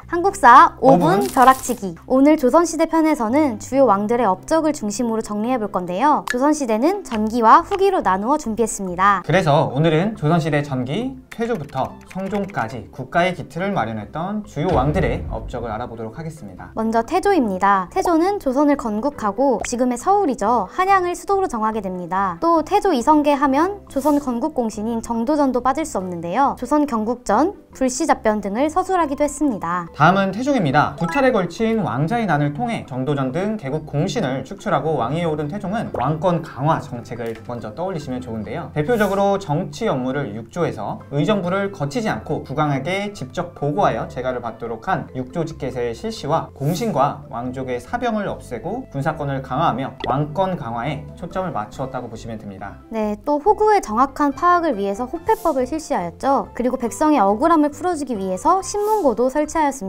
한국사 5분 벼락치기. 오늘 조선시대 편에서는 주요 왕들의 업적을 중심으로 정리해 볼 건데요. 조선시대는 전기와 후기로 나누어 준비했습니다. 그래서 오늘은 조선시대 전기, 태조부터 성종까지 국가의 기틀을 마련했던 주요 왕들의 업적을 알아보도록 하겠습니다. 먼저 태조입니다. 태조는 조선을 건국하고 지금의 서울이죠. 한양을 수도로 정하게 됩니다. 또 태조 이성계 하면 조선 건국공신인 정도전도 빠질 수 없는데요. 조선 경국전, 불시잡변 등을 서술하기도 했습니다. 다음은 태종입니다. 두 차례 걸친 왕자의 난을 통해 정도전 등 개국 공신을 축출하고 왕위에 오른 태종은 왕권 강화 정책을 먼저 떠올리시면 좋은데요. 대표적으로 정치 업무를 육조에서 의정부를 거치지 않고 국왕에게 직접 보고하여 재가를 받도록 한 육조직계제의 실시와 공신과 왕족의 사병을 없애고 군사권을 강화하며 왕권 강화에 초점을 맞추었다고 보시면 됩니다. 네, 또 호구의 정확한 파악을 위해서 호패법을 실시하였죠. 그리고 백성의 억울함을 풀어주기 위해서 신문고도 설치하였습니다.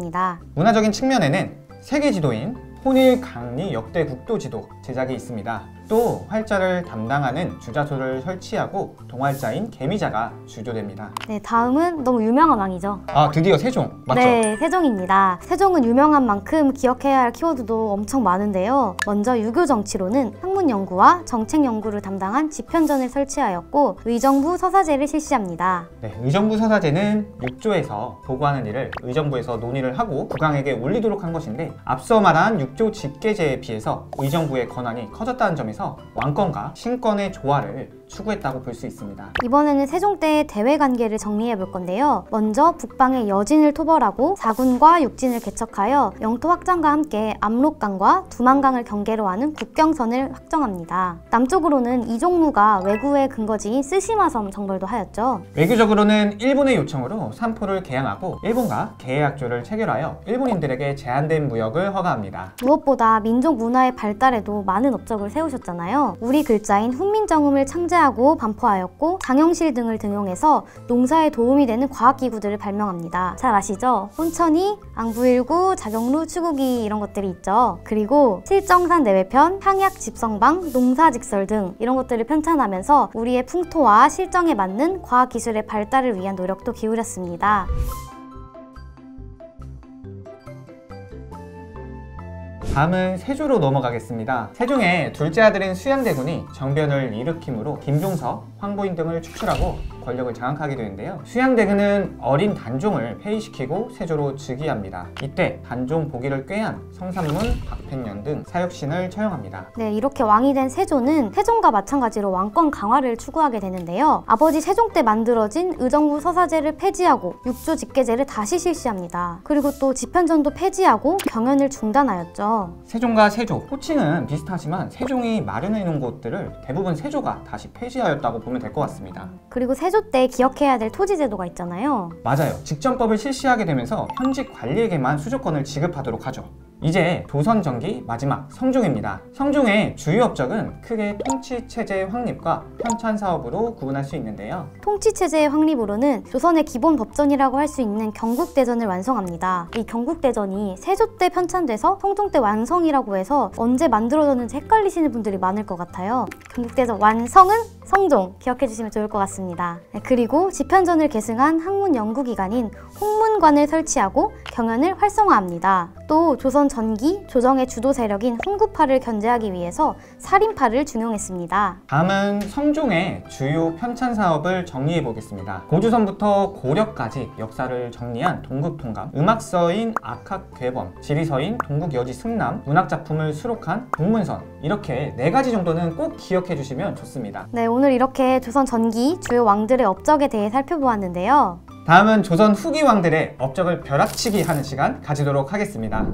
문화적인 측면에는 세계 지도인 혼일 강리 역대 국도 지도 제작이 있습니다. 또 활자를 담당하는 주자소를 설치하고 동활자인 계미자가 주조됩니다. 네, 다음은 너무 유명한 왕이죠. 아, 드디어 세종 맞죠? 네, 세종입니다. 세종은 유명한 만큼 기억해야 할 키워드도 엄청 많은데요. 먼저 유교 정치로는 학문 연구와 정책 연구를 담당한 집현전을 설치하였고 의정부 서사제를 실시합니다. 네, 의정부 서사제는 육조에서 보고하는 일을 의정부에서 논의를 하고 국왕에게 올리도록 한 것인데 앞서 말한 육조 직계제에 비해서 의정부의 권한이 커졌다는 점에서 왕권과 신권의 조화를 추구했다고 볼 수 있습니다. 이번에는 세종 때의 대외 관계를 정리해 볼 건데요. 먼저 북방의 여진을 토벌하고 사군과 육진을 개척하여 영토 확장과 함께 압록강과 두만강을 경계로 하는 국경선을 확정합니다. 남쪽으로는 이종무가 왜구의 근거지인 쓰시마섬 정벌도 하였죠. 외교적으로는 일본의 요청으로 삼포를 개항하고 일본과 계약조를 체결하여 일본인들에게 제한된 무역을 허가합니다. 무엇보다 민족 문화의 발달에도 많은 업적을 세우셨잖아요. 우리 글자인 훈민정음을 창제하고 반포하였고 장영실 등을 등용해서 농사에 도움이 되는 과학기구들을 발명합니다. 잘 아시죠? 혼천이, 앙부일구, 자경루, 추구기 이런 것들이 있죠. 그리고 칠정산 내외편, 향약 집성방, 농사직설 등 이런 것들을 편찬하면서 우리의 풍토와 실정에 맞는 과학기술의 발달을 위한 노력도 기울였습니다. 다음은 세조로 넘어가겠습니다. 세종의 둘째 아들인 수양대군이 정변을 일으킴으로 김종석, 황보인 등을 축출하고 권력을 장악하게 되는데요. 수양대군은 어린 단종을 폐위시키고 세조로 즉위합니다. 이때 단종 보기를 꾀한 성삼문, 박팽년 등 사육신을 처형합니다. 네, 이렇게 왕이 된 세조는 세종과 마찬가지로 왕권 강화를 추구하게 되는데요. 아버지 세종 때 만들어진 의정부 서사제를 폐지하고 육조 직계제를 다시 실시합니다. 그리고 또 집현전도 폐지하고 경연을 중단하였죠. 세종과 세조, 호칭은 비슷하지만 세종이 마련해 놓은 곳들을 대부분 세조가 다시 폐지하였다고 보면 될 것 같습니다. 그리고 세조 때 기억해야 될 토지제도가 있잖아요. 맞아요. 직전법을 실시하게 되면서 현직 관리에게만 수조권을 지급하도록 하죠. 이제 조선 전기 마지막 성종입니다. 성종의 주요 업적은 크게 통치체제 확립과 편찬 사업으로 구분할 수 있는데요. 통치체제의 확립으로는 조선의 기본 법전이라고 할 수 있는 경국대전을 완성합니다. 이 경국대전이 세조 때 편찬돼서 성종 때 완성이라고 해서 언제 만들어졌는지 헷갈리시는 분들이 많을 것 같아요. 경국대전 완성은 성종 기억해 주시면 좋을 것 같습니다. 네, 그리고 집현전을 계승한 학문 연구기관인 홍문관을 설치하고 경연을 활성화합니다. 또 조선 전기, 조정의 주도 세력인 훈구파를 견제하기 위해서 살인파를 중용했습니다. 다음은 성종의 주요 편찬 사업을 정리해 보겠습니다. 고조선부터 고려까지 역사를 정리한 동국통감, 음악서인 악학괴범, 지리서인 동국여지 승남, 문학작품을 수록한 동문선, 이렇게 4가지 정도는 꼭 기억해 주시면 좋습니다. 네, 오늘 이렇게 조선 전기 주요 왕들의 업적에 대해 살펴보았는데요. 다음은 조선 후기 왕들의 업적을 벼락치기 하는 시간 가지도록 하겠습니다.